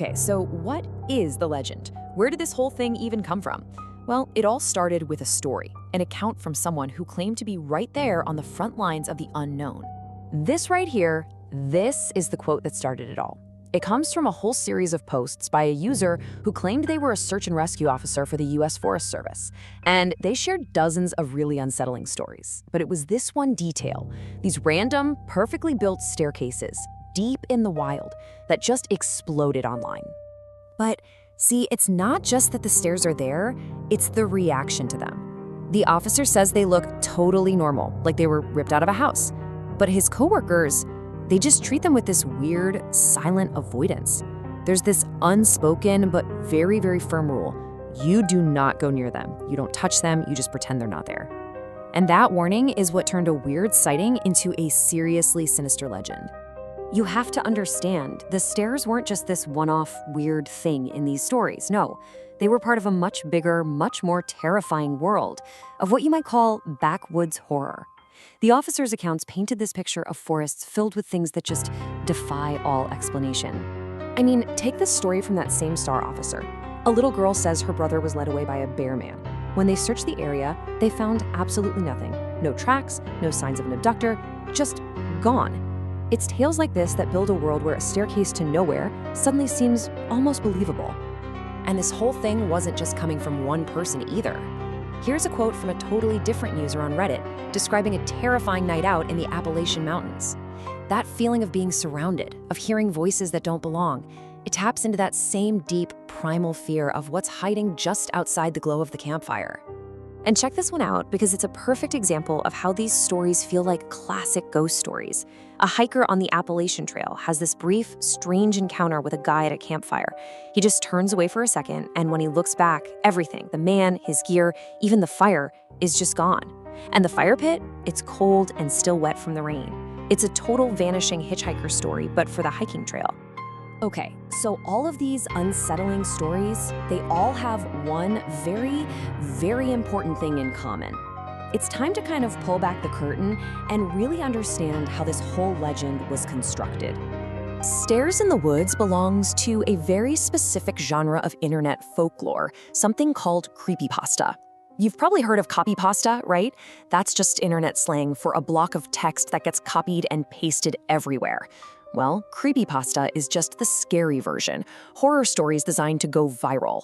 Okay, so what is the legend? Where did this whole thing even come from? Well, it all started with a story, an account from someone who claimed to be right there on the front lines of the unknown. This right here, this is the quote that started it all. It comes from a whole series of posts by a user who claimed they were a search and rescue officer for the US Forest Service. And they shared dozens of really unsettling stories. But it was this one detail, these random, perfectly built staircases, deep in the wild, that just exploded online. But see, it's not just that the stairs are there, it's the reaction to them. The officer says they look totally normal, like they were ripped out of a house. But his coworkers, they just treat them with this weird, silent avoidance. There's this unspoken but very, very firm rule. You do not go near them. You don't touch them, you just pretend they're not there. And that warning is what turned a weird sighting into a seriously sinister legend. You have to understand, the stairs weren't just this one-off weird thing in these stories. No, they were part of a much bigger, much more terrifying world of what you might call backwoods horror. The officers' accounts painted this picture of forests filled with things that just defy all explanation. I mean, take this story from that same Star officer. A little girl says her brother was led away by a bear man. When they searched the area, they found absolutely nothing. No tracks, no signs of an abductor, just gone. It's tales like this that build a world where a staircase to nowhere suddenly seems almost believable. And this whole thing wasn't just coming from one person either. Here's a quote from a totally different user on Reddit describing a terrifying night out in the Appalachian Mountains. That feeling of being surrounded, of hearing voices that don't belong, it taps into that same deep, primal fear of what's hiding just outside the glow of the campfire. And check this one out because it's a perfect example of how these stories feel like classic ghost stories. A hiker on the Appalachian Trail has this brief, strange encounter with a guy at a campfire. He just turns away for a second, and when he looks back, everything, the man, his gear, even the fire, is just gone. And the fire pit, it's cold and still wet from the rain. It's a total vanishing hitchhiker story, but for the hiking trail. Okay, so all of these unsettling stories, they all have one very, very important thing in common. It's time to kind of pull back the curtain and really understand how this whole legend was constructed. Stairs in the Woods belongs to a very specific genre of internet folklore, something called creepypasta. You've probably heard of copypasta, right? That's just internet slang for a block of text that gets copied and pasted everywhere. Well, creepypasta is just the scary version, horror stories designed to go viral.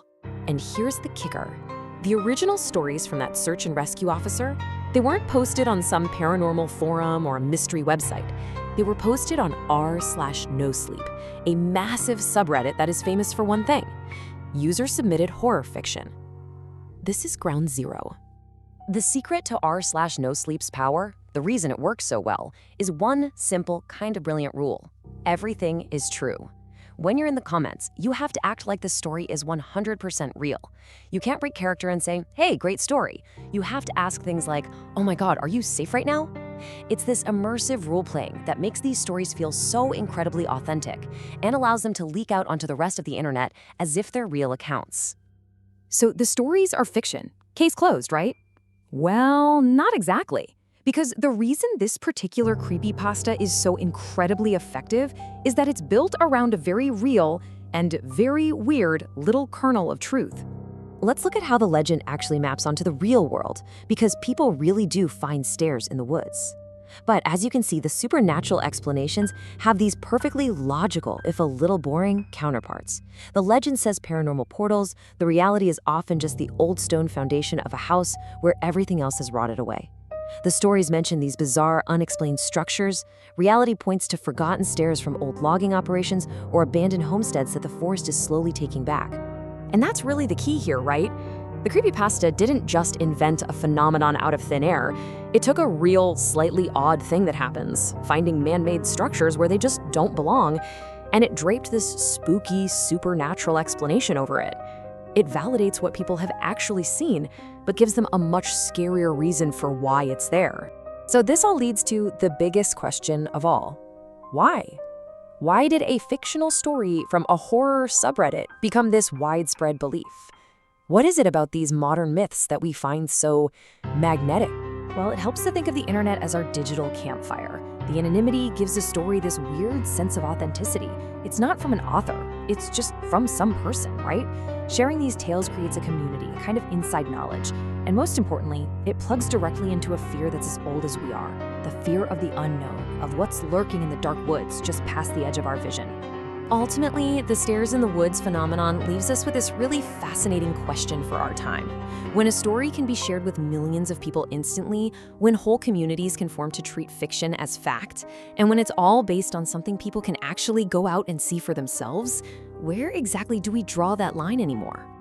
And here's the kicker. The original stories from that search and rescue officer, they weren't posted on some paranormal forum or a mystery website. They were posted on r/nosleep, a massive subreddit that is famous for one thing. User submitted horror fiction. This is ground zero. The secret to r/nosleep's power, the reason it works so well, is one simple, kind of brilliant rule. Everything is true. When you're in the comments, you have to act like the story is 100% real. You can't break character and say, hey, great story. You have to ask things like, oh my God, are you safe right now? It's this immersive role-playing that makes these stories feel so incredibly authentic and allows them to leak out onto the rest of the internet as if they're real accounts. So the stories are fiction. Case closed, right? Well, not exactly. Because the reason this particular creepypasta is so incredibly effective is that it's built around a very real and very weird little kernel of truth. Let's look at how the legend actually maps onto the real world, because people really do find stairs in the woods. But as you can see, the supernatural explanations have these perfectly logical, if a little boring, counterparts. The legend says paranormal portals, the reality is often just the old stone foundation of a house where everything else has rotted away. The stories mention these bizarre, unexplained structures. Reality points to forgotten stairs from old logging operations or abandoned homesteads that the forest is slowly taking back. And that's really the key here, right? The creepypasta didn't just invent a phenomenon out of thin air. It took a real, slightly odd thing that happens, finding man-made structures where they just don't belong, and it draped this spooky, supernatural explanation over it. It validates what people have actually seen, but gives them a much scarier reason for why it's there. So this all leads to the biggest question of all. Why? Why did a fictional story from a horror subreddit become this widespread belief? What is it about these modern myths that we find so magnetic? Well, it helps to think of the internet as our digital campfire. The anonymity gives a story this weird sense of authenticity. It's not from an author, it's just from some person, right? Sharing these tales creates a community, a kind of inside knowledge. And most importantly, it plugs directly into a fear that's as old as we are, the fear of the unknown, of what's lurking in the dark woods just past the edge of our vision. Ultimately, the stairs in the woods phenomenon leaves us with this really fascinating question for our time. When a story can be shared with millions of people instantly, when whole communities can form to treat fiction as fact, and when it's all based on something people can actually go out and see for themselves, where exactly do we draw that line anymore?